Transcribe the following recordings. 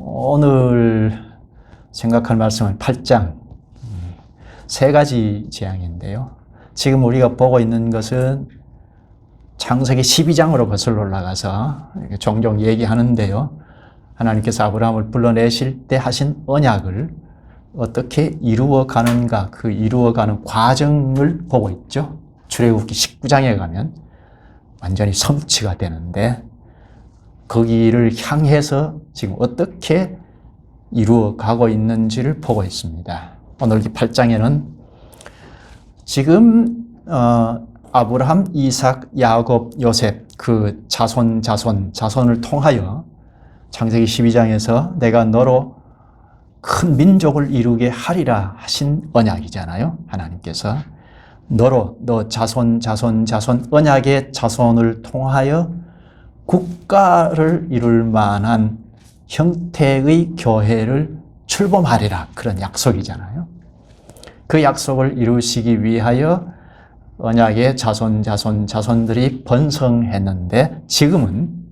오늘 생각할 말씀은 8장 세 가지 재앙인데요. 지금 우리가 보고 있는 것은 창세기 12장으로 거슬러 올라가서 종종 얘기하는데요. 하나님께서 아브라함을 불러내실 때 하신 언약을 어떻게 이루어가는가, 그 이루어가는 과정을 보고 있죠. 출애굽기 19장에 가면 완전히 성취가 되는데 거기를 향해서 지금 어떻게 이루어가고 있는지를 보고 있습니다. 오늘 이 8장에는 지금 아브라함, 이삭, 야곱, 요셉 그 자손을 통하여 창세기 12장에서 내가 너로 큰 민족을 이루게 하리라 하신 언약이잖아요. 하나님께서 너로 너 자손 언약의 자손을 통하여 국가를 이룰 만한 형태의 교회를 출범하리라 그런 약속이잖아요. 그 약속을 이루시기 위하여 언약의 자손들이 번성했는데 지금은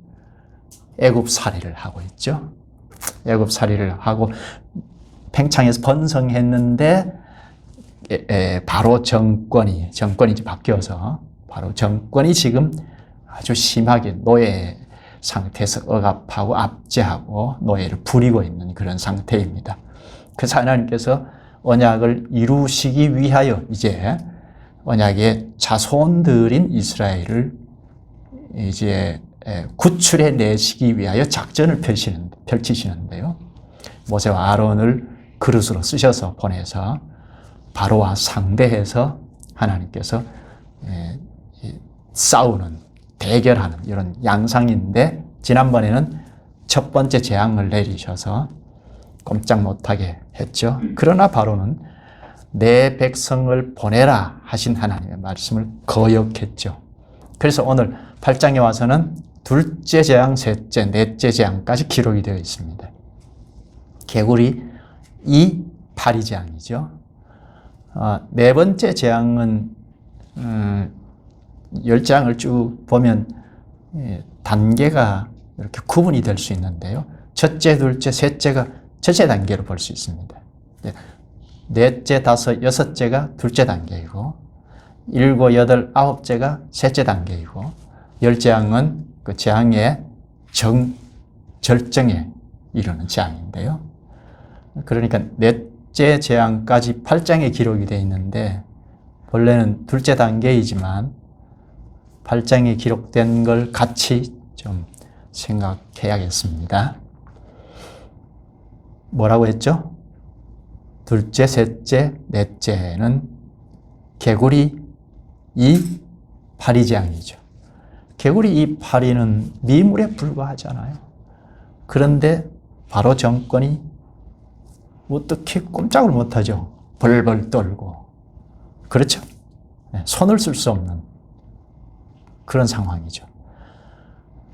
애굽살이를 하고 있죠. 애굽살이를 하고 팽창해서 번성했는데 바로 정권이 이제 바뀌어서 바로 정권이 지금 아주 심하게 노예 상태에서 억압하고 압제하고 노예를 부리고 있는 그런 상태입니다. 그래서 하나님께서 언약을 이루시기 위하여 이제 언약의 자손들인 이스라엘을 이제 구출해 내시기 위하여 작전을 펼치시는데요. 모세와 아론을 그릇으로 쓰셔서 보내서 바로와 상대해서 하나님께서 싸우는 대결하는 이런 양상인데 지난번에는 첫 번째 재앙을 내리셔서 꼼짝 못하게 했죠. 그러나 바로는 내 백성을 보내라 하신 하나님의 말씀을 거역했죠. 그래서 오늘 8장에 와서는 둘째 재앙, 셋째, 넷째 재앙까지 기록이 되어 있습니다. 개구리 이 파리 재앙이죠. 네 번째 재앙은 10장을 쭉 보면 단계가 이렇게 구분이 될 수 있는데요. 첫째, 둘째, 셋째가 첫째 단계로 볼 수 있습니다. 넷째, 다섯, 여섯째가 둘째 단계이고 일곱, 여덟, 아홉째가 셋째 단계이고 10재앙은 그 재앙의 절정에 이르는 재앙인데요. 그러니까 넷째 재앙까지 8장에 기록이 되어 있는데 본래는 둘째 단계이지만 8장에 기록된 걸 같이 좀 생각해야겠습니다. 뭐라고 했죠? 둘째, 셋째, 넷째는 개구리 이 파리 재앙이죠. 개구리 이 파리는 미물에 불과하잖아요. 그런데 바로 정권이 어떻게 꼼짝을 못하죠. 벌벌 떨고. 그렇죠? 손을 쓸 수 없는 그런 상황이죠.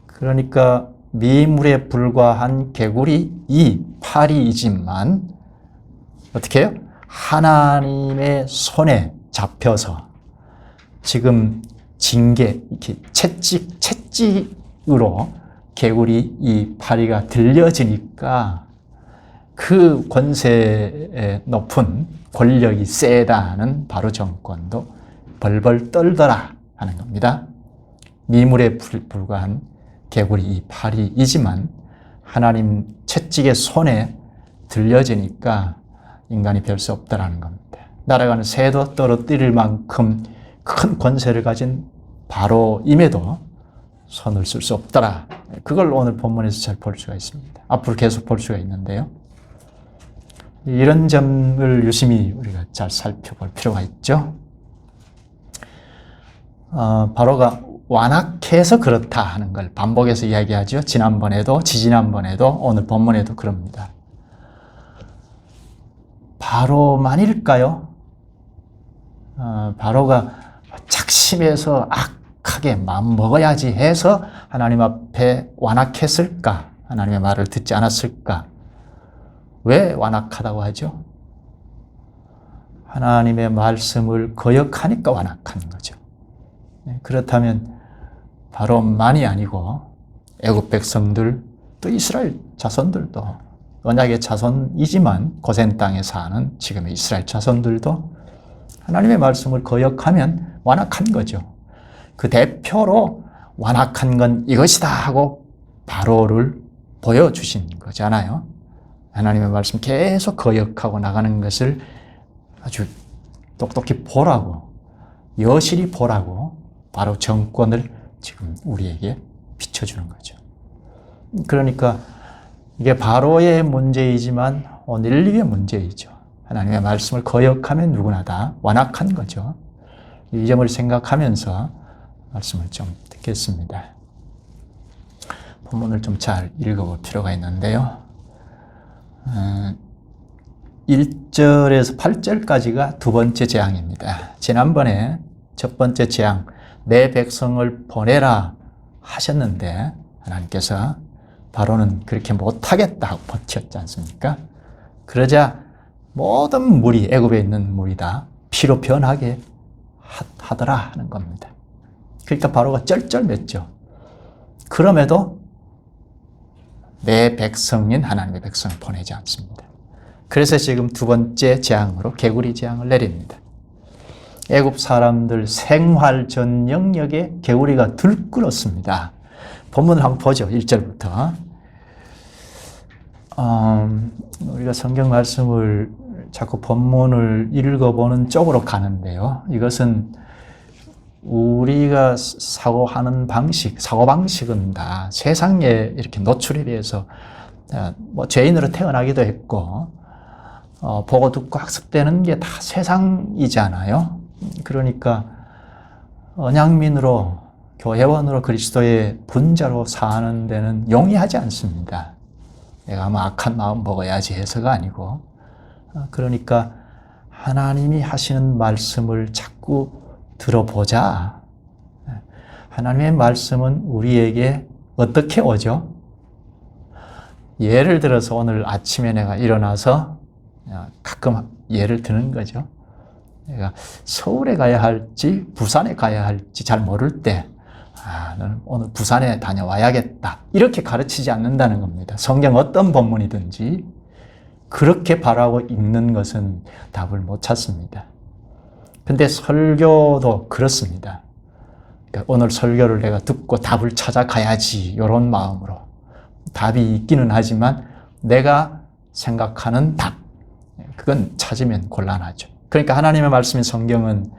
그러니까 미물에 불과한 개구리 이 파리이지만 어떻게 해요? 하나님의 손에 잡혀서 지금 징계, 이렇게 채찍으로 개구리 이 파리가 들려지니까 그 권세에 높은 권력이 세다는 바로 정권도 벌벌 떨더라 하는 겁니다. 미물에 불과한 개구리 이 파리이지만 하나님 채찍의 손에 들려지니까 인간이 별 수 없다라는 겁니다. 날아가는 새도 떨어뜨릴 만큼 큰 권세를 가진 바로임에도 손을 쓸 수 없더라. 그걸 오늘 본문에서 잘 볼 수가 있습니다. 앞으로 계속 볼 수가 있는데요. 이런 점을 유심히 우리가 잘 살펴볼 필요가 있죠. 바로가 완악해서 그렇다 하는 걸 반복해서 이야기하죠. 지난번에도 지지난번에도 오늘 본문에도 그럽니다. 바로만일까요? 바로가 작심해서 악하게 마음 먹어야지 해서 하나님 앞에 완악했을까? 하나님의 말을 듣지 않았을까? 왜 완악하다고 하죠? 하나님의 말씀을 거역하니까 완악한 거죠. 그렇다면 바로만이 아니고 애굽 백성들 또 이스라엘 자손들도 언약의 자손이지만 고센 땅에 사는 지금의 이스라엘 자손들도 하나님의 말씀을 거역하면 완악한 거죠. 그 대표로 완악한 건 이것이다 하고 바로를 보여주신 거잖아요. 하나님의 말씀 계속 거역하고 나가는 것을 아주 똑똑히 보라고, 여실히 보라고 바로 정권을 지금 우리에게 비춰주는 거죠. 그러니까 이게 바로의 문제이지만 오늘리의 문제이죠. 하나님의 말씀을 거역하면 누구나 다 완악한 거죠. 이 점을 생각하면서 말씀을 좀 듣겠습니다. 본문을 좀 잘 읽어볼 필요가 있는데요. 1절에서 8절까지가 두 번째 재앙입니다. 지난번에 첫 번째 재앙, 내 백성을 보내라 하셨는데 하나님께서 바로는 그렇게 못하겠다 버텼지 않습니까? 그러자 모든 물이, 애굽에 있는 물이 다 피로 변하게 하더라 하는 겁니다. 그러니까 바로가 쩔쩔맸죠. 그럼에도 내 백성인 하나님의 백성을 보내지 않습니다. 그래서 지금 두 번째 재앙으로 개구리 재앙을 내립니다. 애굽 사람들 생활 전 영역에 개구리가 들끓었습니다. 본문을 한번 보죠. 1절부터. 우리가 성경 말씀을 자꾸 본문을 읽어보는 쪽으로 가는데요. 이것은 우리가 사고하는 방식, 사고방식은 다 세상에 이렇게 노출에 대해서 뭐 죄인으로 태어나기도 했고, 보고 듣고 학습되는 게 다 세상이잖아요. 그러니까 언양민으로, 교회원으로 그리스도의 분자로 사는 데는 용이하지 않습니다. 내가 뭐 악한 마음 먹어야지 해서가 아니고, 그러니까 하나님이 하시는 말씀을 자꾸 들어보자. 하나님의 말씀은 우리에게 어떻게 오죠? 예를 들어서 오늘 아침에 내가 일어나서 가끔 예를 드는 거죠. 내가 서울에 가야 할지 부산에 가야 할지 잘 모를 때, 너는 오늘 부산에 다녀와야겠다. 이렇게 가르치지 않는다는 겁니다. 성경 어떤 본문이든지 그렇게 바라고 읽는 것은 답을 못 찾습니다. 근데 설교도 그렇습니다. 그러니까 오늘 설교를 내가 듣고 답을 찾아가야지 이런 마음으로 답이 있기는 하지만 내가 생각하는 답, 그건 찾으면 곤란하죠. 그러니까 하나님의 말씀인 성경은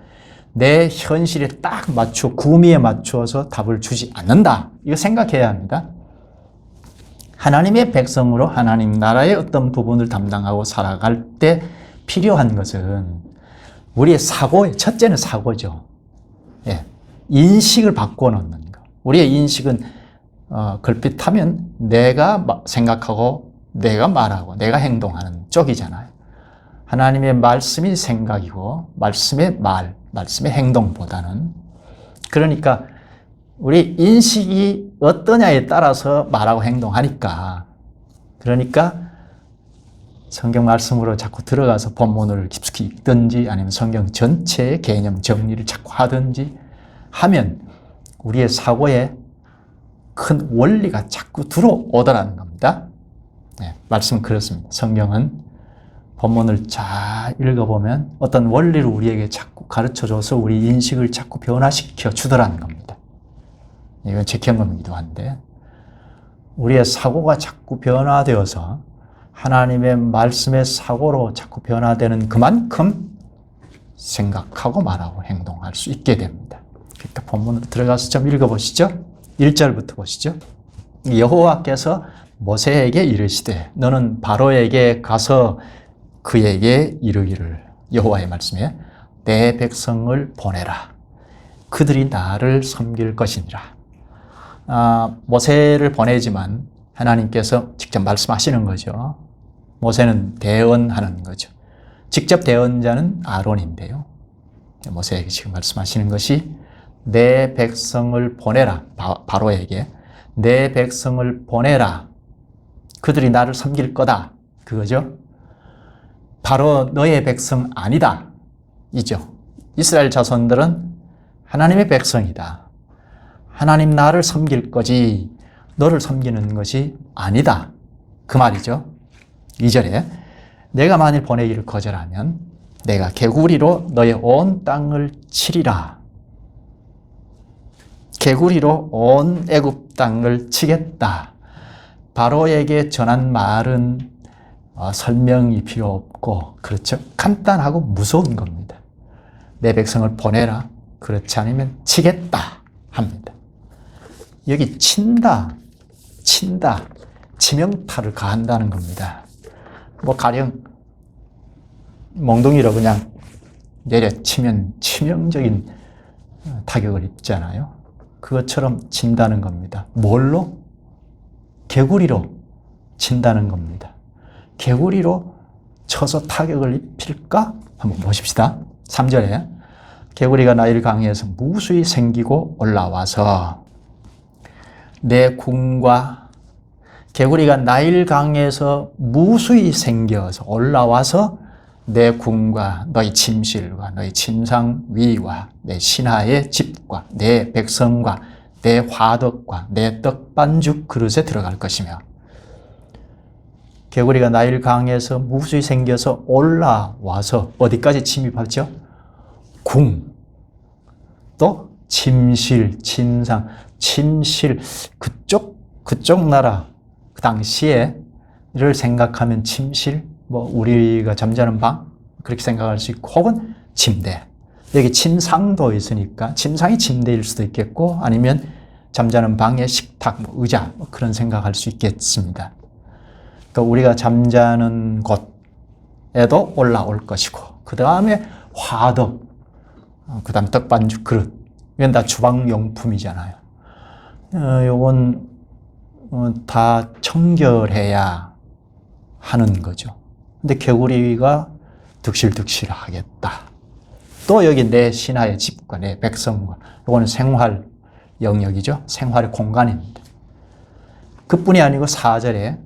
내 현실에 딱 맞추어 구미에 맞추어서 답을 주지 않는다. 이거 생각해야 합니다. 하나님의 백성으로 하나님 나라의 어떤 부분을 담당하고 살아갈 때 필요한 것은 우리의 사고의, 첫째는 사고죠. 예, 인식을 바꿔놓는 거. 우리의 인식은 걸핏하면 내가 생각하고 내가 말하고 내가 행동하는 쪽이잖아요. 하나님의 말씀이 생각이고 말씀의 말, 말씀의 행동보다는, 그러니까 우리 인식이 어떠냐에 따라서 말하고 행동하니까, 그러니까 성경 말씀으로 자꾸 들어가서 본문을 깊숙이 읽든지 아니면 성경 전체의 개념 정리를 자꾸 하든지 하면 우리의 사고에 큰 원리가 자꾸 들어오더라는 겁니다. 네, 말씀은 그렇습니다. 성경은 본문을 잘 읽어보면 어떤 원리를 우리에게 자꾸 가르쳐줘서 우리 인식을 자꾸 변화시켜 주더라는 겁니다. 이건 제 경험이기도 한데, 우리의 사고가 자꾸 변화되어서 하나님의 말씀의 사고로 자꾸 변화되는 그만큼 생각하고 말하고 행동할 수 있게 됩니다. 그러니까 본문으로 들어가서 좀 읽어보시죠. 1절부터 보시죠. 여호와께서 모세에게 이르시되 너는 바로에게 가서 그에게 이르기를, 여호와의 말씀에 내 백성을 보내라. 그들이 나를 섬길 것이니라. 모세를 보내지만 하나님께서 직접 말씀하시는 거죠. 모세는 대언하는 거죠. 직접 대언자는 아론인데요. 모세에게 지금 말씀하시는 것이 내 백성을 보내라. 바로에게 내 백성을 보내라. 그들이 나를 섬길 거다. 그거죠. 바로 너의 백성 아니다. 이죠. 이스라엘 자손들은 하나님의 백성이다. 하나님 나를 섬길 거지 너를 섬기는 것이 아니다. 그 말이죠. 2절에 내가 만일 보내기를 거절하면 내가 개구리로 너의 온 땅을 치리라. 개구리로 온 애굽 땅을 치겠다. 바로에게 전한 말은 설명이 필요 없고, 그렇죠? 간단하고 무서운 겁니다. 내 백성을 보내라. 그렇지 않으면 치겠다 합니다. 여기 친다, 치명타를 가한다는 겁니다. 뭐 가령 몽둥이로 그냥 내려치면 치명적인 타격을 입잖아요. 그것처럼 친다는 겁니다. 뭘로? 개구리로 친다는 겁니다. 개구리로 쳐서 타격을 입힐까? 한번 보십시다. 3절에 개구리가 나일 강에서 무수히 생기고 올라와서 내 궁과, 개구리가 나일 강에서 무수히 생겨서 올라와서 내 궁과 너희 침실과 너희 침상 위와 내 신하의 집과 내 백성과 내 화덕과 내 떡반죽 그릇에 들어갈 것이며, 개구리가 나일 강에서 무수히 생겨서 올라와서 어디까지 침입하죠? 궁, 또 침실, 침상, 침실, 그쪽 나라, 그 당시에를 생각하면 침실, 뭐 우리가 잠자는 방 그렇게 생각할 수 있고, 혹은 침대, 여기 침상도 있으니까 침상이 침대일 수도 있겠고, 아니면 잠자는 방의 식탁, 뭐 의자, 뭐 그런 생각할 수 있겠습니다. 그러니까 우리가 잠자는 곳에도 올라올 것이고, 그 다음에 화덕, 그 다음 떡반죽 그릇, 이건 다 주방용품이잖아요. 요건 다 청결해야 하는 거죠. 근데 개구리가 득실득실 하겠다. 또 여기 내 신하의 집과 내 백성과, 요거는 생활 영역이죠. 생활의 공간입니다. 그뿐이 아니고 4절에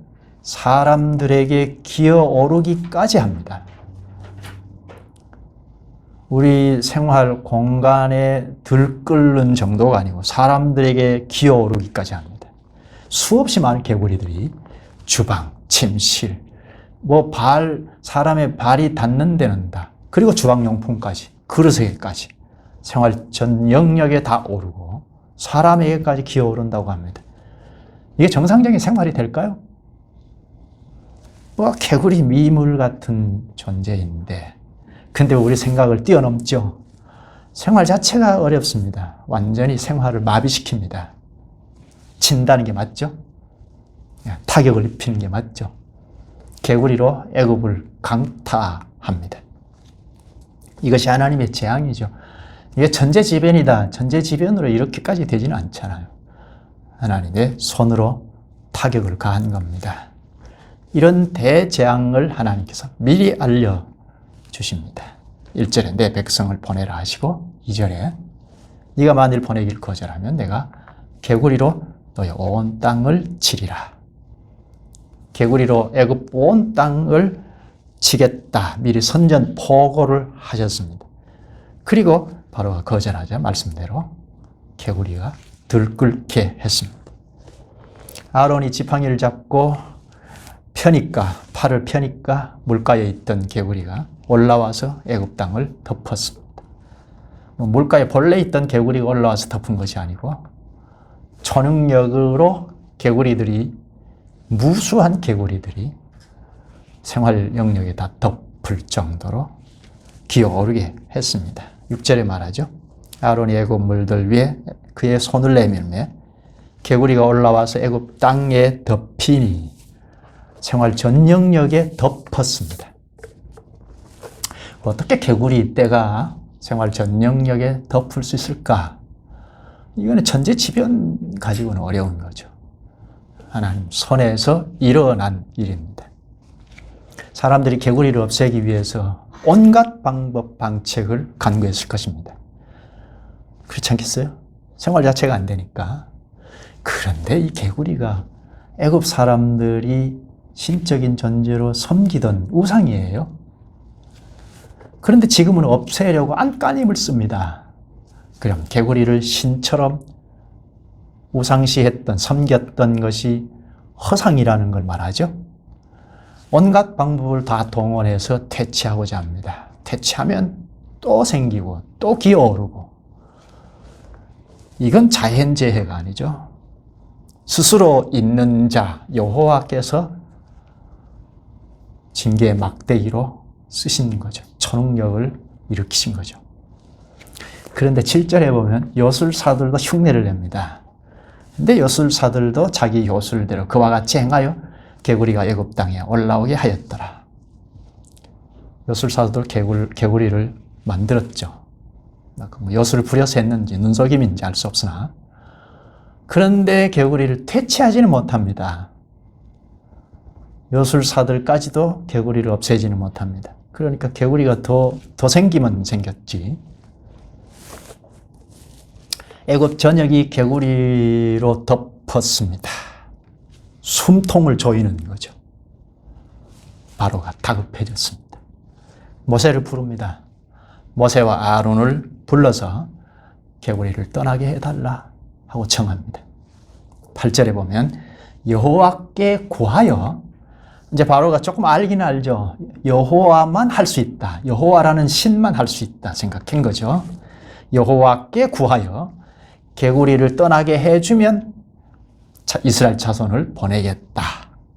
사람들에게 기어오르기까지 합니다. 우리 생활 공간에 들끓는 정도가 아니고 사람들에게 기어오르기까지 합니다. 수없이 많은 개구리들이 주방, 침실, 뭐 사람의 발이 닿는 데는 다, 그리고 주방용품까지, 그릇에게까지 생활 전 영역에 다 오르고 사람에게까지 기어오른다고 합니다. 이게 정상적인 생활이 될까요? 뭐 개구리 미물 같은 존재인데, 근데 우리 생각을 뛰어넘죠. 생활 자체가 어렵습니다. 완전히 생활을 마비시킵니다. 친다는 게 맞죠? 타격을 입히는 게 맞죠? 개구리로 애굽을 강타합니다. 이것이 하나님의 재앙이죠. 이게 천재지변이다. 천재지변으로 이렇게까지 되지는 않잖아요. 하나님의 손으로 타격을 가한 겁니다. 이런 대재앙을 하나님께서 미리 알려주십니다. 1절에 내 백성을 보내라 하시고, 2절에 네가 만일 보내기를 거절하면 내가 개구리로 너의 온 땅을 치리라. 개구리로 애굽 온 땅을 치겠다. 미리 선전 포고를 하셨습니다. 그리고 바로가 거절하자 말씀대로 개구리가 들끓게 했습니다. 아론이 지팡이를 잡고 팔을 펴니까 물가에 있던 개구리가 올라와서 애굽 땅을 덮었습니다. 물가에 본래 있던 개구리가 올라와서 덮은 것이 아니고 초능력으로 무수한 개구리들이 생활 영역에 다 덮을 정도로 기어오르게 했습니다. 6절에 말하죠. 아론이 애굽 물들 위에 그의 손을 내밀며 개구리가 올라와서 애굽 땅에 덮이니, 생활 전 영역에 덮었습니다. 어떻게 개구리 떼가 생활 전 영역에 덮을 수 있을까? 이거는 천재지변 가지고는 어려운 거죠. 하나님 손에서 일어난 일입니다. 사람들이 개구리를 없애기 위해서 온갖 방법, 방책을 강구했을 것입니다. 그렇지 않겠어요? 생활 자체가 안 되니까. 그런데 이 개구리가 애굽 사람들이 신적인 존재로 섬기던 우상이에요. 그런데 지금은 없애려고 안간힘을 씁니다. 그럼 개구리를 신처럼 우상시했던, 섬겼던 것이 허상이라는 걸 말하죠. 온갖 방법을 다 동원해서 퇴치하고자 합니다. 퇴치하면 또 생기고 또 기어오르고, 이건 자연재해가 아니죠. 스스로 있는 자 여호와께서 징계의 막대기로 쓰신 거죠. 초능력을 일으키신 거죠. 그런데 7절에 보면 요술사들도 흉내를 냅니다. 근데 요술사들도 자기 요술대로 그와 같이 행하여 개구리가 애굽 땅에 올라오게 하였더라. 요술사들 개구리를 만들었죠. 요술을 부려서 했는지 눈속임인지 알 수 없으나, 그런데 개구리를 퇴치하지는 못합니다. 요술사들까지도 개구리를 없애지는 못합니다. 그러니까 개구리가 더 생기면 생겼지. 애굽 전역이 개구리로 덮었습니다. 숨통을 조이는 거죠. 바로가 다급해졌습니다. 모세를 부릅니다. 모세와 아론을 불러서 개구리를 떠나게 해달라 하고 청합니다. 8절에 보면 여호와께 구하여, 이제 바로가 조금 알긴 알죠. 여호와만 할 수 있다. 여호와라는 신만 할 수 있다 생각한 거죠. 여호와께 구하여 개구리를 떠나게 해주면 이스라엘 자손을 보내겠다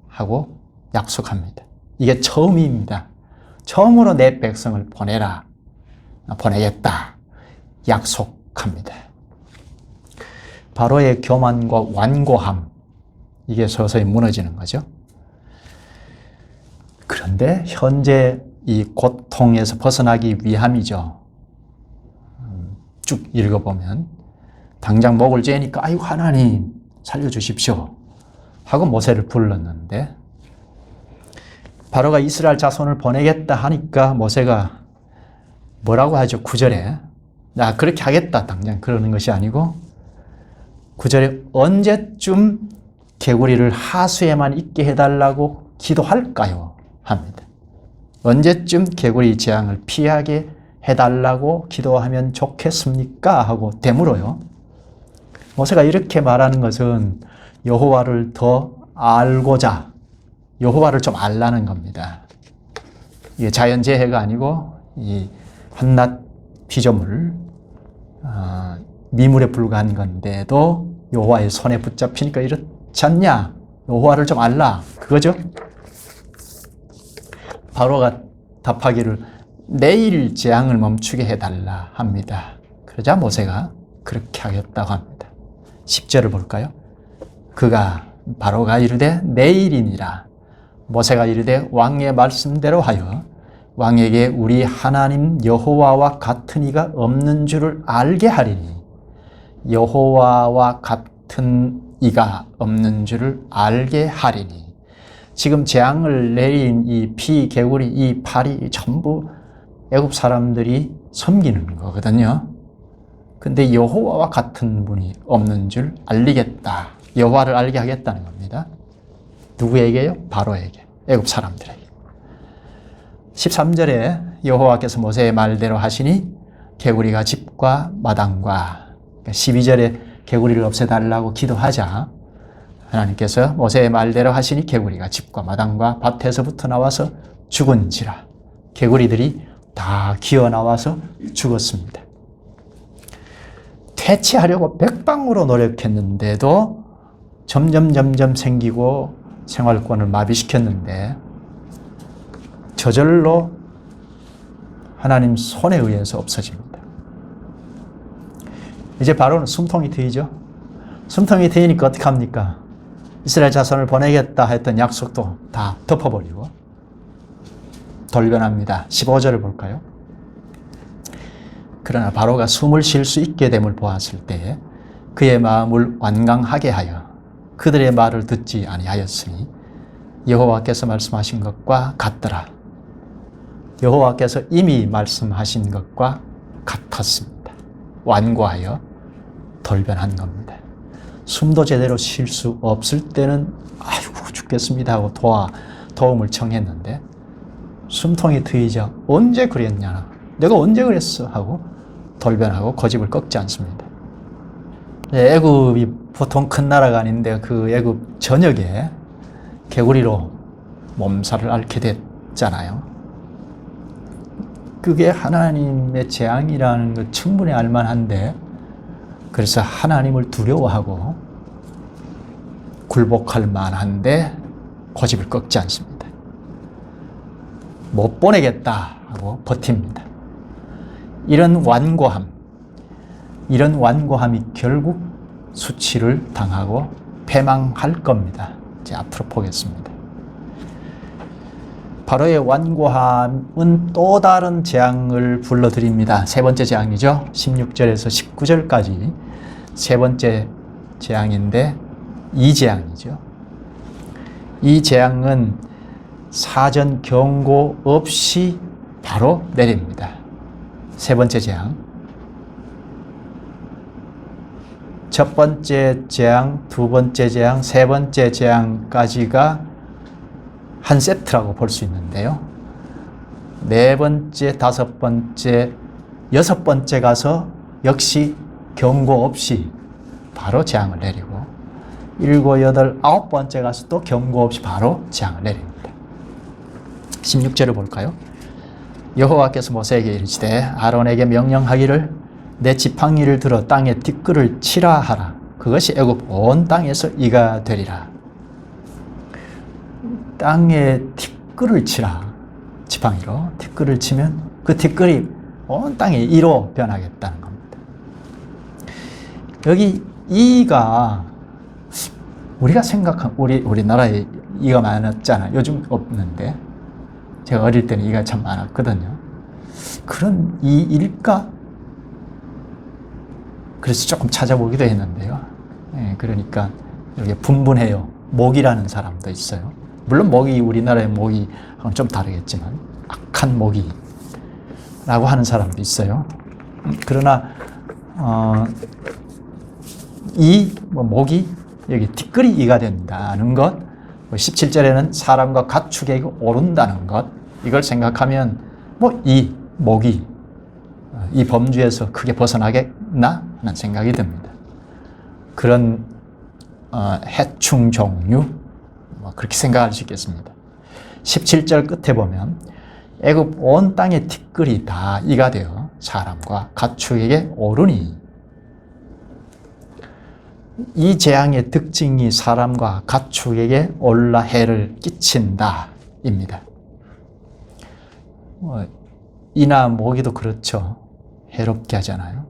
하고 약속합니다. 이게 처음입니다. 처음으로 내 백성을 보내겠다 약속합니다. 바로의 교만과 완고함, 이게 서서히 무너지는 거죠. 그런데 현재 이 고통에서 벗어나기 위함이죠. 쭉 읽어보면 당장 목을 죄니까 아이고 하나님 살려주십시오 하고 모세를 불렀는데, 바로가 이스라엘 자손을 보내겠다 하니까 모세가 뭐라고 하죠? 9절에 나 그렇게 하겠다 당장 그러는 것이 아니고, 9절에 언제쯤 개구리를 하수에만 있게 해달라고 기도할까요? 합니다. 언제쯤 개구리 재앙을 피하게 해달라고 기도하면 좋겠습니까? 하고 되물어요. 모세가 이렇게 말하는 것은 여호와를 더 알고자, 여호와를 좀 알라는 겁니다. 이게 자연재해가 아니고 이 한낱 피조물, 미물에 불과한 건데도 여호와의 손에 붙잡히니까 이렇지 않냐? 여호와를 좀 알라, 그거죠? 바로가 답하기를 내일 재앙을 멈추게 해달라 합니다. 그러자 모세가 그렇게 하겠다고 합니다. 10절을 볼까요? 바로가 이르되 내일이니라. 모세가 이르되 왕의 말씀대로 하여 왕에게 우리 하나님 여호와와 같은 이가 없는 줄을 알게 하리니, 여호와와 같은 이가 없는 줄을 알게 하리니. 지금 재앙을 내린 이 피, 개구리, 이 파리 전부 애굽 사람들이 섬기는 거거든요. 근데 여호와와 같은 분이 없는 줄 알리겠다. 여호와를 알게 하겠다는 겁니다. 누구에게요? 바로에게, 애굽 사람들에게. 13절에 여호와께서 모세의 말대로 하시니 개구리가 집과 마당과, 12절에 개구리를 없애달라고 기도하자 하나님께서 모세의 말대로 하시니 개구리가 집과 마당과 밭에서부터 나와서 죽은지라. 개구리들이 다 기어 나와서 죽었습니다. 퇴치하려고 백방으로 노력했는데도 점점 생기고 생활권을 마비시켰는데 저절로 하나님 손에 의해서 없어집니다. 이제 바로는 숨통이 트이죠. 숨통이 트이니까 어떻게 합니까? 이스라엘 자손을 보내겠다 했던 약속도 다 덮어버리고 돌변합니다. 15절을 볼까요? 그러나 바로가 숨을 쉴 수 있게 됨을 보았을 때에 그의 마음을 완강하게 하여 그들의 말을 듣지 아니하였으니 여호와께서 말씀하신 것과 같더라. 여호와께서 이미 말씀하신 것과 같았습니다. 완고하여 돌변한 겁니다. 숨도 제대로 쉴 수 없을 때는 아이고 죽겠습니다 하고 도움을 청했는데, 숨통이 트이자 언제 그랬냐, 내가 언제 그랬어 하고 돌변하고 고집을 꺾지 않습니다. 애굽이 보통 큰 나라가 아닌데 그 애굽 전역에 개구리로 몸살을 앓게 됐잖아요. 그게 하나님의 재앙이라는 걸 충분히 알만한데, 그래서 하나님을 두려워하고 굴복할 만한데 고집을 꺾지 않습니다. 못 보내겠다 하고 버팁니다. 이런 완고함이 결국 수치를 당하고 패망할 겁니다. 이제 앞으로 보겠습니다. 바로의 완고함은 또 다른 재앙을 불러드립니다. 세 번째 재앙이죠. 16절에서 19절까지 세 번째 재앙인데 이 재앙이죠. 이 재앙은 사전 경고 없이 바로 내립니다. 세 번째 재앙. 첫 번째 재앙, 두 번째 재앙, 세 번째 재앙까지가 한 세트라고 볼 수 있는데요. 네 번째, 다섯 번째, 여섯 번째 가서 역시 경고 없이 바로 재앙을 내리고, 일곱, 여덟, 아홉 번째 가서 또 경고 없이 바로 재앙을 내립니다. 16절을 볼까요? 여호와께서 모세에게 이르시되 아론에게 명령하기를 내 지팡이를 들어 땅에 티끌을 치라 하라. 그것이 애굽 온 땅에서 이가 되리라. 땅에 티끌을 치라. 지팡이로 티끌을 치면 그 티끌이 온 땅에 이로 변하겠다는 겁니다. 여기 이가 우리가 생각한 우리나라에 이가 많았잖아. 요즘 없는데 제가 어릴 때는 이가 참 많았거든요. 그런 이일까? 그래서 조금 찾아보기도 했는데요. 그러니까 이렇게 분분해요. 모기라는 사람도 있어요. 물론 모기, 우리나라의 모기하고는 좀 다르겠지만 악한 모기라고 하는 사람도 있어요. 그러나 모기, 여기 티끌이 이가 된다는 것, 17절에는 사람과 가축에게 오른다는 것, 이걸 생각하면 모기, 이 범주에서 크게 벗어나겠나 하는 생각이 듭니다. 그런 해충 종류, 그렇게 생각할 수 있겠습니다. 17절 끝에 보면 애굽 온 땅의 티끌이 다 이가 되어 사람과 가축에게 오르니, 이 재앙의 특징이 사람과 가축에게 올라 해를 끼친다 입니다. 이나 모기도 그렇죠. 해롭게 하잖아요.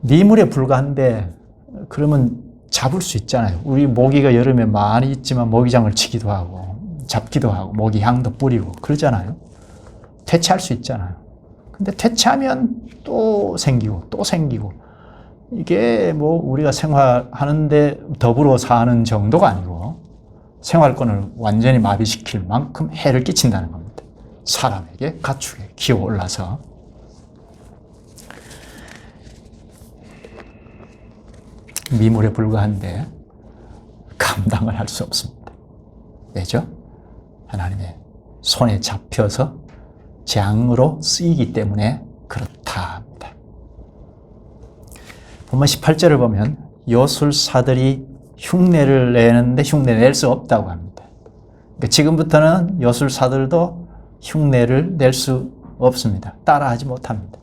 미물에 불과한데 그러면 잡을 수 있잖아요. 우리 모기가 여름에 많이 있지만 모기장을 치기도 하고 잡기도 하고 모기 향도 뿌리고 그러잖아요. 퇴치할 수 있잖아요. 근데 퇴치하면 또 생기고 또 생기고, 이게 우리가 생활하는데 더불어 사는 정도가 아니고 생활권을 완전히 마비시킬 만큼 해를 끼친다는 겁니다. 사람에게, 가축에 기어 올라서. 미물에 불과한데 감당을 할 수 없습니다. 왜죠? 하나님의 손에 잡혀서 재앙으로 쓰이기 때문에 그렇다 합니다. 보면 18절을 보면 요술사들이 흉내를 내는데 흉내낼 수 없다고 합니다. 그러니까 지금부터는 요술사들도 흉내를 낼 수 없습니다. 따라하지 못합니다.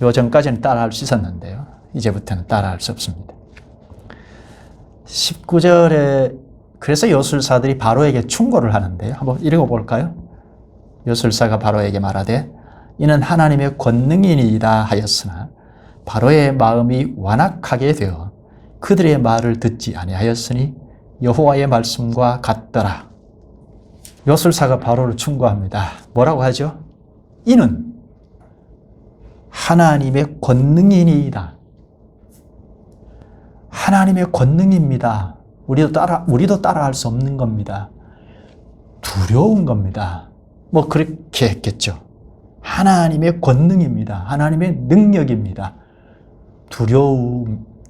요 전까지는 따라할 수 있었는데요. 이제부터는 따라할 수 없습니다. 19절에 그래서 요술사들이 바로에게 충고를 하는데요. 한번 읽어볼까요? 요술사가 바로에게 말하되 이는 하나님의 권능이니이다 하였으나 바로의 마음이 완악하게 되어 그들의 말을 듣지 아니하였으니 여호와의 말씀과 같더라. 요술사가 바로를 충고합니다. 뭐라고 하죠? 이는 하나님의 권능이니이다. 하나님의 권능입니다. 우리도 따라할 수 없는 겁니다. 두려운 겁니다. 그렇게 했겠죠. 하나님의 권능입니다. 하나님의 능력입니다.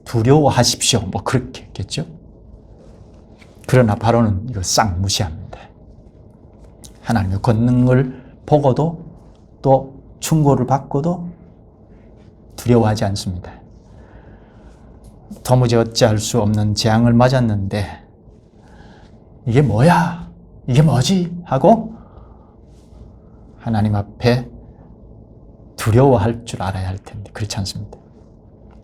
두려워하십시오. 그렇게 했겠죠. 그러나 바로는 이거 싹 무시합니다. 하나님의 권능을 보고도 또 충고를 받고도 두려워하지 않습니다. 도무지 어찌할 수 없는 재앙을 맞았는데 이게 뭐야? 이게 뭐지? 하고 하나님 앞에 두려워할 줄 알아야 할 텐데 그렇지 않습니다.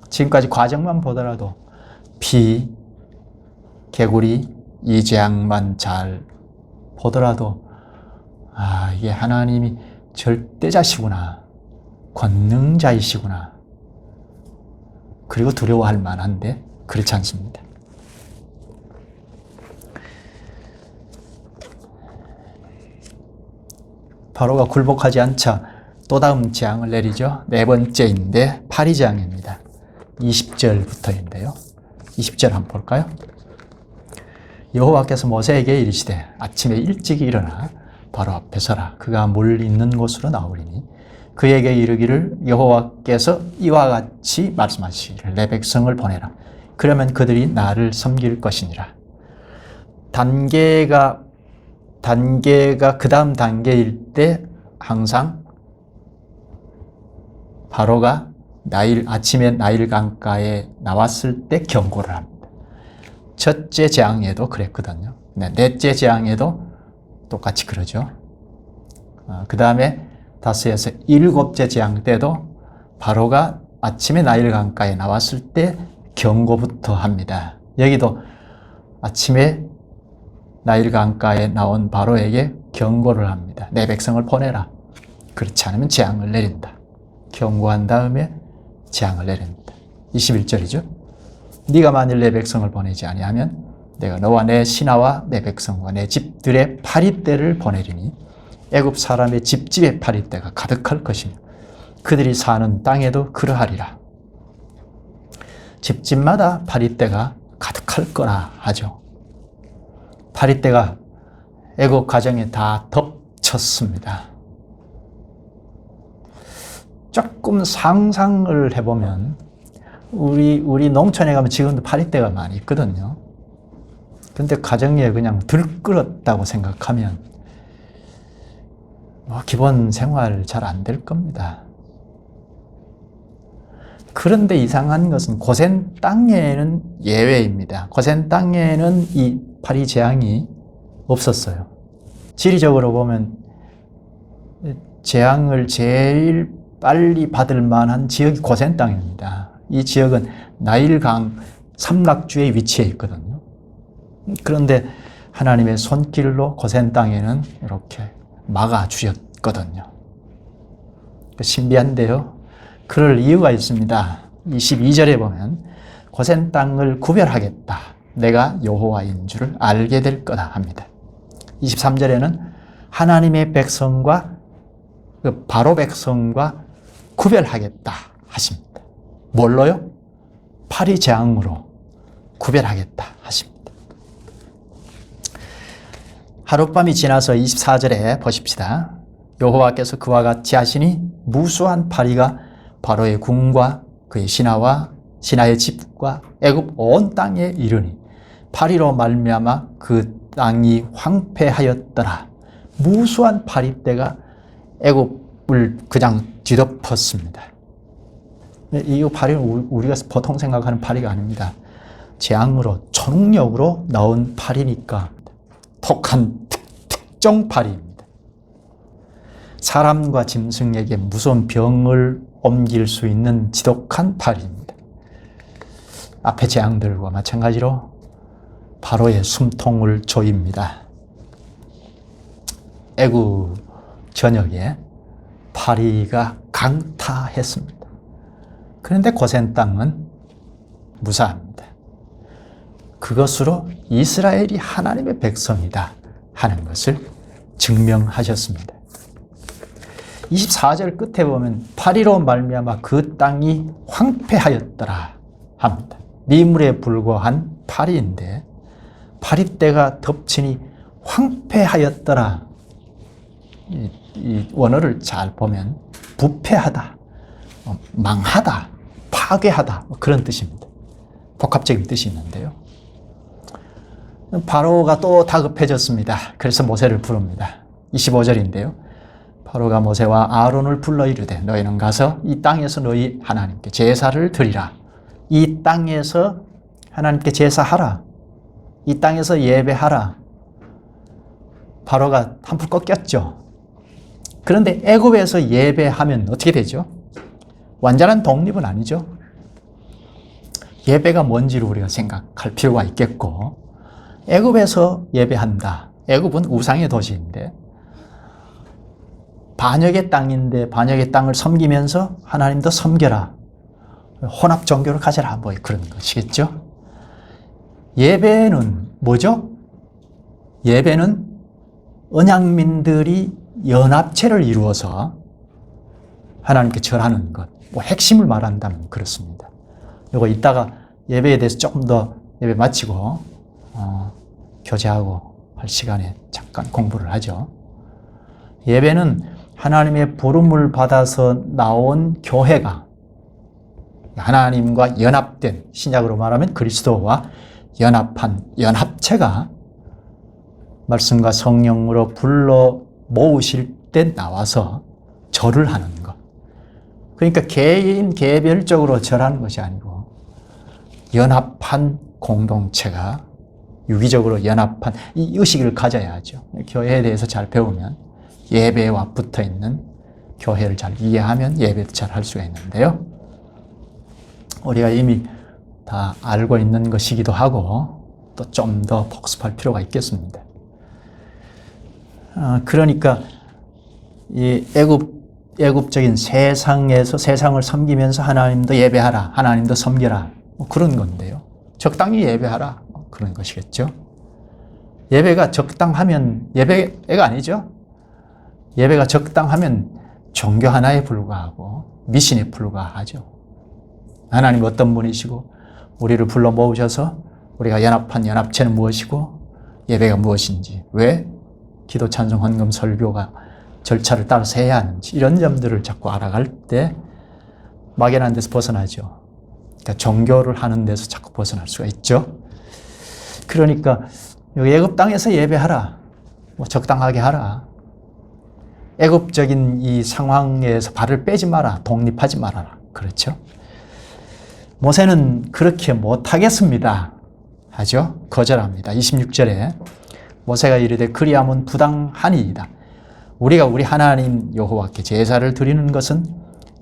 지금까지 과정만 보더라도 피, 개구리, 이 재앙만 잘 보더라도 이게 하나님이 절대자시구나, 권능자이시구나, 그리고 두려워할 만한데 그렇지 않습니다. 바로가 굴복하지 않자 또 다음 재앙을 내리죠. 네 번째인데 파리 재앙입니다. 20절부터인데요. 20절 한번 볼까요? 여호와께서 모세에게 이르시되 아침에 일찍 일어나 바로 앞에 서라. 그가 물 있는 곳으로 나오리니 그에게 이르기를 여호와께서 이와 같이 말씀하시기를 내 백성을 보내라. 그러면 그들이 나를 섬길 것이니라. 단계가 그 다음 단계일 때 항상 바로가 아침에 나일 강가에 나왔을 때 경고를 합니다. 첫째 재앙에도 그랬거든요. 넷째 재앙에도 똑같이 그러죠. 그 다음에 다섯에서 일곱째 재앙 때도 바로가 아침에 나일 강가에 나왔을 때 경고부터 합니다. 여기도 아침에 나일 강가에 나온 바로에게 경고를 합니다. 내 백성을 보내라. 그렇지 않으면 재앙을 내린다. 경고한 다음에 재앙을 내립니다. 21절이죠. 네가 만일 내 백성을 보내지 아니하면 내가 너와 내 신하와 내 백성과 내 집들의 파리떼를 보내리니 애굽 사람의 집집의 파리떼가 가득할 것이며 그들이 사는 땅에도 그러하리라. 집집마다 파리떼가 가득할 거라 하죠. 파리떼가 애굽 가정에 다 덮쳤습니다. 조금 상상을 해보면 우리 농촌에 가면 지금도 파리떼가 많이 있거든요. 근데 가정에 그냥 들끓었다고 생각하면 기본 생활 잘 안 될 겁니다. 그런데 이상한 것은 고센 땅에는 예외입니다. 고센 땅에는 이 파리 재앙이 없었어요. 지리적으로 보면 재앙을 제일 빨리 받을 만한 지역이 고센 땅입니다. 이 지역은 나일강 삼각주에 위치해 있거든요. 그런데 하나님의 손길로 고센 땅에는 이렇게 막아주셨거든요. 신비한데요. 그럴 이유가 있습니다. 22절에 보면 고센 땅을 구별하겠다. 내가 여호와인 줄을 알게 될 거다 합니다. 23절에는 하나님의 백성과 바로 백성과 구별하겠다 하십니다. 뭘로요? 파리 재앙으로 구별하겠다 하십니다. 하룻밤이 지나서 24절에 보십시다. 여호와께서 그와 같이 하시니 무수한 파리가 바로의 궁과 그의 신하의 집과 애굽 온 땅에 이르니 파리로 말미암아 그 땅이 황폐하였더라. 무수한 파리떼가 애굽을 그냥 뒤덮었습니다. 이 파리는 우리가 보통 생각하는 파리가 아닙니다. 재앙으로 초능력으로 나온 파리니까 독한 특정 파리입니다. 사람과 짐승에게 무서운 병을 옮길 수 있는 지독한 파리입니다. 앞의 재앙들과 마찬가지로 바로의 숨통을 조입니다. 애굽 전역에 파리가 강타했습니다. 그런데 고센 땅은 무사합니다. 그것으로 이스라엘이 하나님의 백성이다 하는 것을 증명하셨습니다. 24절 끝에 보면 파리로 말미암아 그 땅이 황폐하였더라 합니다. 미물에 불과한 파리인데 파리떼가 덮치니 황폐하였더라. 이 원어를 잘 보면 부패하다, 망하다, 파괴하다 그런 뜻입니다. 복합적인 뜻이 있는데요. 바로가 또 다급해졌습니다. 그래서 모세를 부릅니다. 25절인데요. 바로가 모세와 아론을 불러 이르되 너희는 가서 이 땅에서 너희 하나님께 제사를 드리라. 이 땅에서 하나님께 제사하라. 이 땅에서 예배하라. 바로가 한풀 꺾였죠. 그런데 애굽에서 예배하면 어떻게 되죠? 완전한 독립은 아니죠. 예배가 뭔지를 우리가 생각할 필요가 있겠고, 애굽에서 예배한다. 애굽은 우상의 도시인데 반역의 땅인데 반역의 땅을 섬기면서 하나님도 섬겨라. 혼합 종교를 가져라. 뭐 그런 것이겠죠. 예배는 뭐죠? 예배는 언약민들이 연합체를 이루어서 하나님께 절하는 것. 뭐 핵심을 말한다면 그렇습니다. 이거 이따가 예배에 대해서 조금 더 예배 마치고 교제하고 할 시간에 잠깐 공부를 하죠. 예배는 하나님의 부름을 받아서 나온 교회가 하나님과 연합된, 신약으로 말하면 그리스도와 연합한 연합체가 말씀과 성령으로 불러 모으실 때 나와서 절을 하는 것. 그러니까 개인 개별적으로 절하는 것이 아니고 연합한 공동체가 유기적으로 연합한 이 의식을 가져야 하죠. 교회에 대해서 잘 배우면 예배와 붙어 있는 교회를 잘 이해하면 예배도 잘 할 수가 있는데요. 우리가 이미 다 알고 있는 것이기도 하고 또 좀 더 복습할 필요가 있겠습니다. 그러니까 이 애굽적인 세상에서 세상을 섬기면서 하나님도 예배하라, 하나님도 섬겨라, 뭐 그런 건데요. 적당히 예배하라, 뭐 그런 것이겠죠. 예배가 적당하면 예배가 아니죠. 예배가 적당하면 종교 하나에 불과하고 미신에 불과하죠. 하나님 어떤 분이시고 우리를 불러 모으셔서 우리가 연합한 연합체는 무엇이고 예배가 무엇인지, 왜 기도, 찬송, 헌금, 설교가 절차를 따라서 해야 하는지, 이런 점들을 자꾸 알아갈 때 막연한 데서 벗어나죠. 그러니까 종교를 하는 데서 자꾸 벗어날 수가 있죠. 그러니까 여기 애굽 땅에서 예배하라, 뭐 적당하게 하라. 애굽적인 이 상황에서 발을 빼지 마라, 독립하지 말아라. 그렇죠? 모세는 그렇게 못하겠습니다 하죠. 거절합니다. 26절에 모세가 이르되 그리하면 부당하니이다. 우리가 우리 하나님 여호와께 제사를 드리는 것은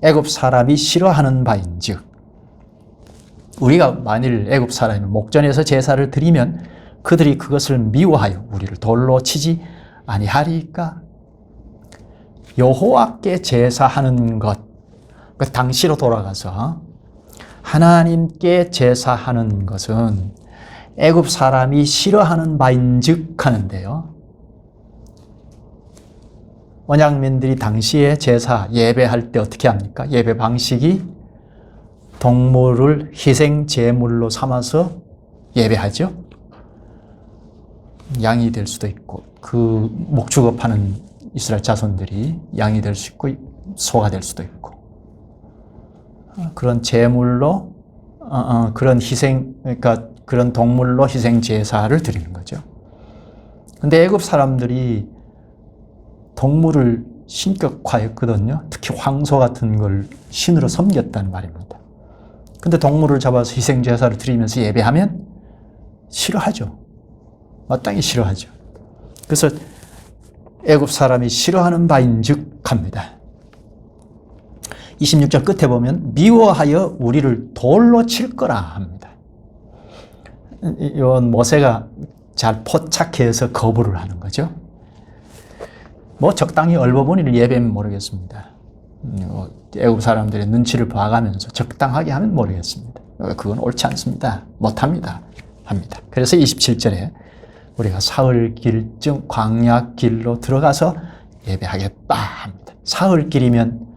애굽 사람이 싫어하는 바인즉, 우리가 만일 애굽 사람이 목전에서 제사를 드리면 그들이 그것을 미워하여 우리를 돌로 치지 아니하리까. 여호와께 제사하는 것, 그 당시로 돌아가서 하나님께 제사하는 것은 애굽 사람이 싫어하는 바인즉 하는데요. 언약민들이 당시에 제사, 예배할 때 어떻게 합니까? 예배 방식이 동물을 희생 제물로 삼아서 예배하죠. 양이 될 수도 있고, 그 목축업하는 이스라엘 자손들이 양이 될 수 있고 소가 될 수도 있고, 그런 제물로 그런 희생, 그러니까 그런 동물로 희생 제사를 드리는 거죠. 근데 애굽 사람들이 동물을 신격화했거든요. 특히 황소 같은 걸 신으로 섬겼다는 말입니다. 근데 동물을 잡아서 희생 제사를 드리면서 예배하면 싫어하죠. 마땅히 싫어하죠. 그래서 애굽 사람이 싫어하는 바인즉 합니다. 26절 끝에 보면 미워하여 우리를 돌로 칠 거라 합니다. 이건 모세가 잘 포착해서 거부를 하는 거죠. 뭐 적당히 얼버무리를 예배하면 모르겠습니다. 애굽 사람들의 눈치를 봐가면서 적당하게 하면 모르겠습니다. 그건 옳지 않습니다. 못합니다. 합니다. 그래서 27절에 우리가 사흘길쯤 광야길로 들어가서 예배하겠다 합니다. 사흘길이면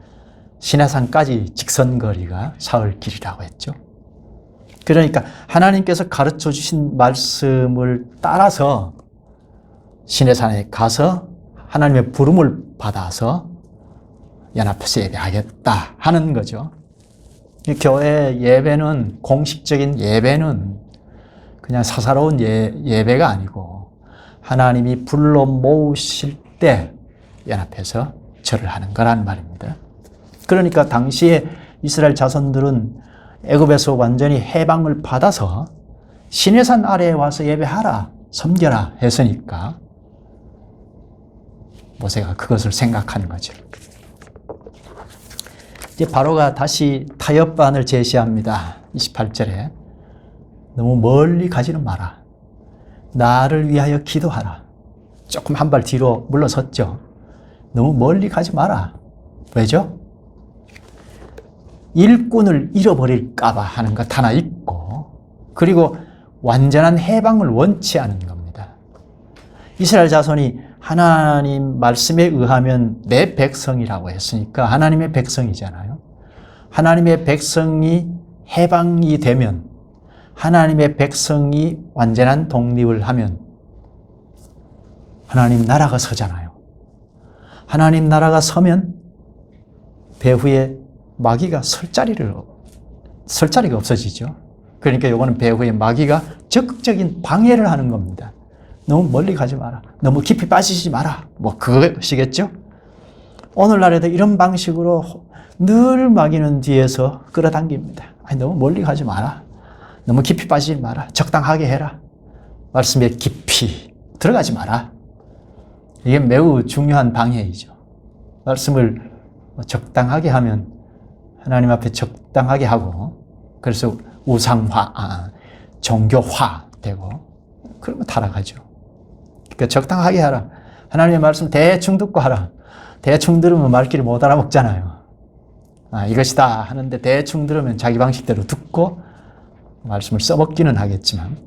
시내산까지 직선거리가 사흘길이라고 했죠. 그러니까 하나님께서 가르쳐 주신 말씀을 따라서 시내산에 가서 하나님의 부름을 받아서 연합해서 예배하겠다 하는 거죠. 교회 예배는, 공식적인 예배는 그냥 사사로운 예배가 아니고 하나님이 불러 모으실 때 연합해서 절을 하는 거란 말입니다. 그러니까 당시에 이스라엘 자손들은 애굽에서 완전히 해방을 받아서 시내산 아래에 와서 예배하라, 섬겨라 했으니까 모세가 그것을 생각하는 거죠. 이제 바로가 다시 타협반을 제시합니다. 28절에 너무 멀리 가지는 마라. 나를 위하여 기도하라. 조금 한 발 뒤로 물러섰죠. 너무 멀리 가지 마라. 왜죠? 일꾼을 잃어버릴까 봐 하는 것 하나 있고, 그리고 완전한 해방을 원치 않은 겁니다. 이스라엘 자손이 하나님 말씀에 의하면 내 백성이라고 했으니까 하나님의 백성이잖아요. 하나님의 백성이 해방이 되면, 하나님의 백성이 완전한 독립을 하면 하나님 나라가 서잖아요. 하나님 나라가 서면 배후에 마귀가 설 자리가 없어지죠. 그러니까 이거는 배후에 마귀가 적극적인 방해를 하는 겁니다. 너무 멀리 가지 마라. 너무 깊이 빠지지 마라. 뭐 그것이겠죠? 오늘날에도 이런 방식으로 늘 마귀는 뒤에서 끌어당깁니다. 아니, 너무 멀리 가지 마라. 너무 깊이 빠지지 마라. 적당하게 해라. 말씀에 깊이 들어가지 마라. 이게 매우 중요한 방해이죠. 말씀을 적당하게 하면 하나님 앞에 적당하게 하고, 그래서 우상화, 종교화 되고, 그러면 타락하죠. 그러니까 적당하게 하라. 하나님의 말씀 대충 듣고 하라. 대충 들으면 말귀를 못 알아먹잖아요. 이것이다 하는데 대충 들으면 자기 방식대로 듣고 말씀을 써먹기는 하겠지만,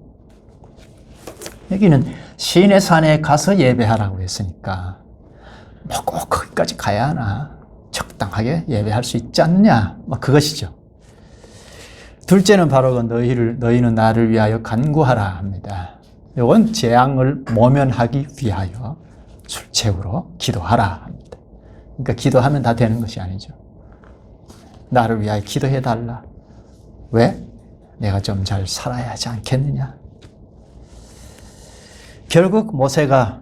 여기는 시내 산에 가서 예배하라고 했으니까 뭐 꼭 거기까지 가야 하나? 적당하게 예배할 수 있지 않느냐? 뭐 그것이죠. 둘째는 바로 너희는 나를 위하여 간구하라 합니다. 이건 재앙을 모면하기 위하여 술책으로 기도하라 합니다. 그러니까 기도하면 다 되는 것이 아니죠. 나를 위하여 기도해달라. 왜? 내가 좀 잘 살아야 하지 않겠느냐? 결국 모세가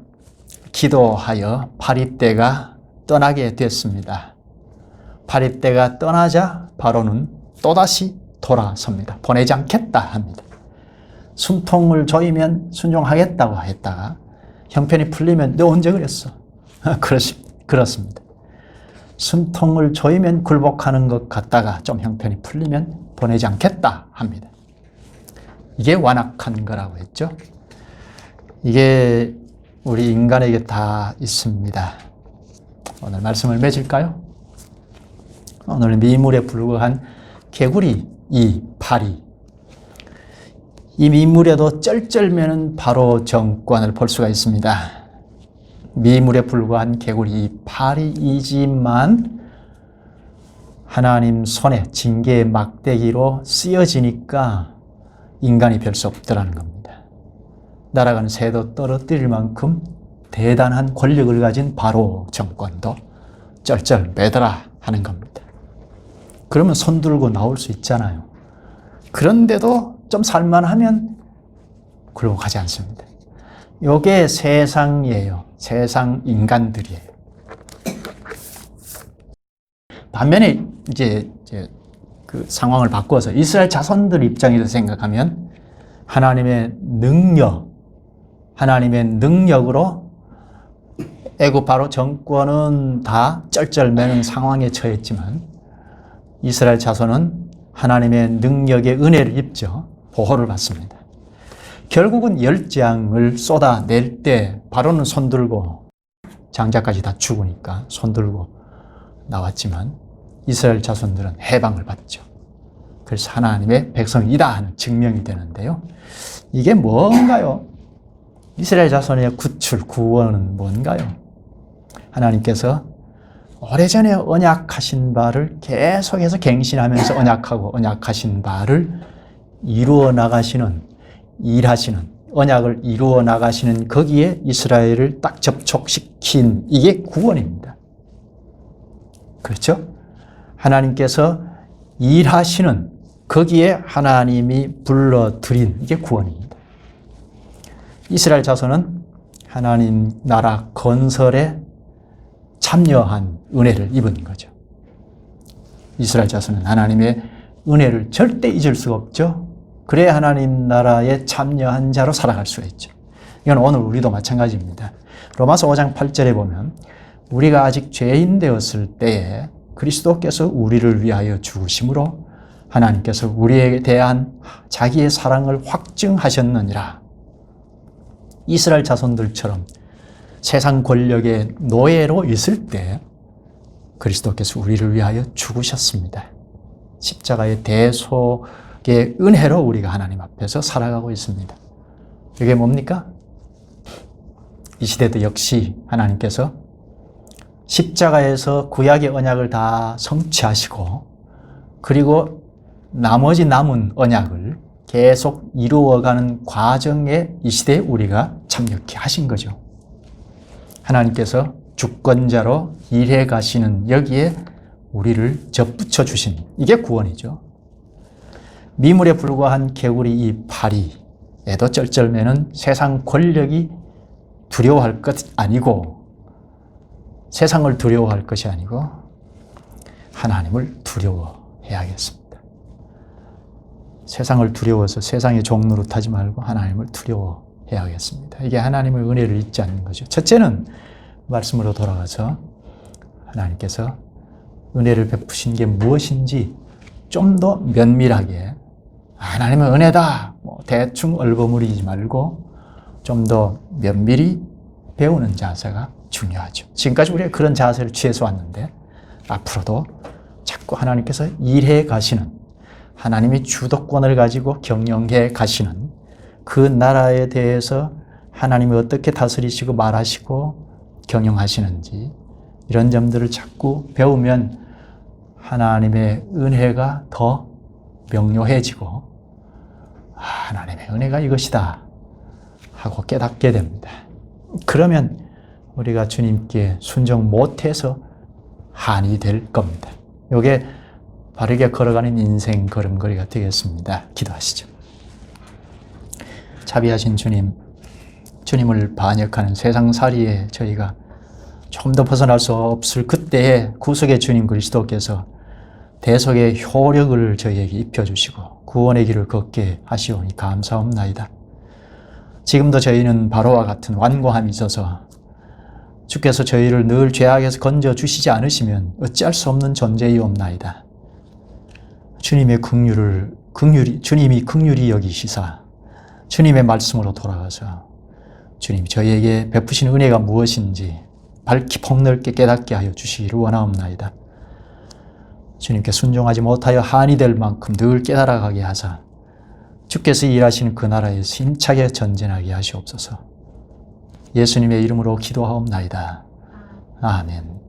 기도하여 파리떼가 떠나게 됐습니다. 파리떼가 떠나자 바로는 또다시 돌아섭니다. 보내지 않겠다 합니다. 숨통을 조이면 순종하겠다고 했다가 형편이 풀리면 너 언제 그랬어? 그렇습니다. 숨통을 조이면 굴복하는 것 같다가 좀 형편이 풀리면 보내지 않겠다 합니다. 이게 완악한 거라고 했죠. 이게 우리 인간에게 다 있습니다. 오늘 말씀을 맺을까요? 오늘 미물에 불과한 개구리 이 파리, 이 미물에도 쩔쩔매는 바로 정권을 볼 수가 있습니다. 미물에 불과한 개구리 이 파리이지만 하나님 손에 징계의 막대기로 쓰여지니까 인간이 별 수 없더라는 겁니다. 날아가는 새도 떨어뜨릴 만큼 대단한 권력을 가진 바로 정권도 쩔쩔매더라 하는 겁니다. 그러면 손 들고 나올 수 있잖아요. 그런데도 좀 살만하면 굴복하지 않습니다. 이게 세상이에요. 세상 인간들이에요. 반면에 이제 그 상황을 바꿔서 이스라엘 자손들 입장에서 생각하면 하나님의 능력으로 애굽 바로 정권은 다 쩔쩔매는 상황에 처했지만 이스라엘 자손은 하나님의 능력의 은혜를 입죠. 보호를 받습니다. 결국은 열재앙을 쏟아낼 때 바로는 손들고 장자까지 다 죽으니까 손들고 나왔지만 이스라엘 자손들은 해방을 받죠. 그래서 하나님의 백성이다 하는 증명이 되는데요. 이게 뭔가요? 이스라엘 자손의 구출, 구원은 뭔가요? 하나님께서 오래전에 언약하신 바를 계속해서 갱신하면서 언약하신 바를 이루어 나가시는, 일하시는, 언약을 이루어 나가시는 거기에 이스라엘을 딱 접촉시킨 이게 구원입니다. 그렇죠? 하나님께서 일하시는 거기에 하나님이 불러들인 이게 구원입니다. 이스라엘 자손은 하나님 나라 건설에 참여한 은혜를 입은 거죠. 이스라엘 자손은 하나님의 은혜를 절대 잊을 수가 없죠. 그래야 하나님 나라에 참여한 자로 살아갈 수가 있죠. 이건 오늘 우리도 마찬가지입니다. 로마서 5장 8절에 보면 우리가 아직 죄인 되었을 때에 그리스도께서 우리를 위하여 죽으심으로 하나님께서 우리에게 대한 자기의 사랑을 확증하셨느니라. 이스라엘 자손들처럼 세상 권력의 노예로 있을 때 그리스도께서 우리를 위하여 죽으셨습니다. 십자가의 대속의 은혜로 우리가 하나님 앞에서 살아가고 있습니다. 이게 뭡니까? 이 시대도 역시 하나님께서 십자가에서 구약의 언약을 다 성취하시고 그리고 나머지 남은 언약을 계속 이루어가는 과정에 이 시대에 우리가 참여케 하신 거죠. 하나님께서 주권자로 일해 가시는 여기에 우리를 접붙여 주신 이게 구원이죠. 미물에 불과한 개구리 이 파리에도 쩔쩔매는 세상 권력이 두려워할 것 아니고 세상을 두려워할 것이 아니고 하나님을 두려워해야겠습니다. 세상을 두려워서 세상의 종 노릇하지 말고 하나님을 두려워해야겠습니다. 이게 하나님의 은혜를 잊지 않는 거죠. 첫째는 말씀으로 돌아가서 하나님께서 은혜를 베푸신 게 무엇인지 좀 더 면밀하게 하나님의 은혜다 대충 얼버무리지 말고 좀 더 면밀히 배우는 자세가 중요하죠. 지금까지 우리가 그런 자세를 취해서 왔는데 앞으로도 자꾸 하나님께서 일해 가시는 하나님이 주도권을 가지고 경영해 가시는 그 나라에 대해서 하나님이 어떻게 다스리시고 말하시고 경영하시는지 이런 점들을 자꾸 배우면 하나님의 은혜가 더 명료해지고 하나님의 은혜가 이것이다 하고 깨닫게 됩니다. 그러면 우리가 주님께 순종 못해서 한이 될 겁니다. 이게 바르게 걸어가는 인생 걸음걸이가 되겠습니다. 기도하시죠. 자비하신 주님, 주님을 반역하는 세상살이에 저희가 좀 더 벗어날 수 없을 그때에 구속의 주님 그리스도께서 대속의 효력을 저희에게 입혀주시고 구원의 길을 걷게 하시오니 감사옵나이다. 지금도 저희는 바로와 같은 완고함이 있어서 주께서 저희를 늘 죄악에서 건져주시지 않으시면 어찌할 수 없는 존재이옵나이다. 주님이 긍휼히 여기시사 주님의 말씀으로 돌아가서 주님이 저희에게 베푸신 은혜가 무엇인지 밝히 폭넓게 깨닫게 하여 주시기를 원하옵나이다. 주님께 순종하지 못하여 한이 될 만큼 늘 깨달아가게 하사 주께서 일하시는 그 나라에서 힘차게 전진하게 하시옵소서. 예수님의 이름으로 기도하옵나이다. 아멘.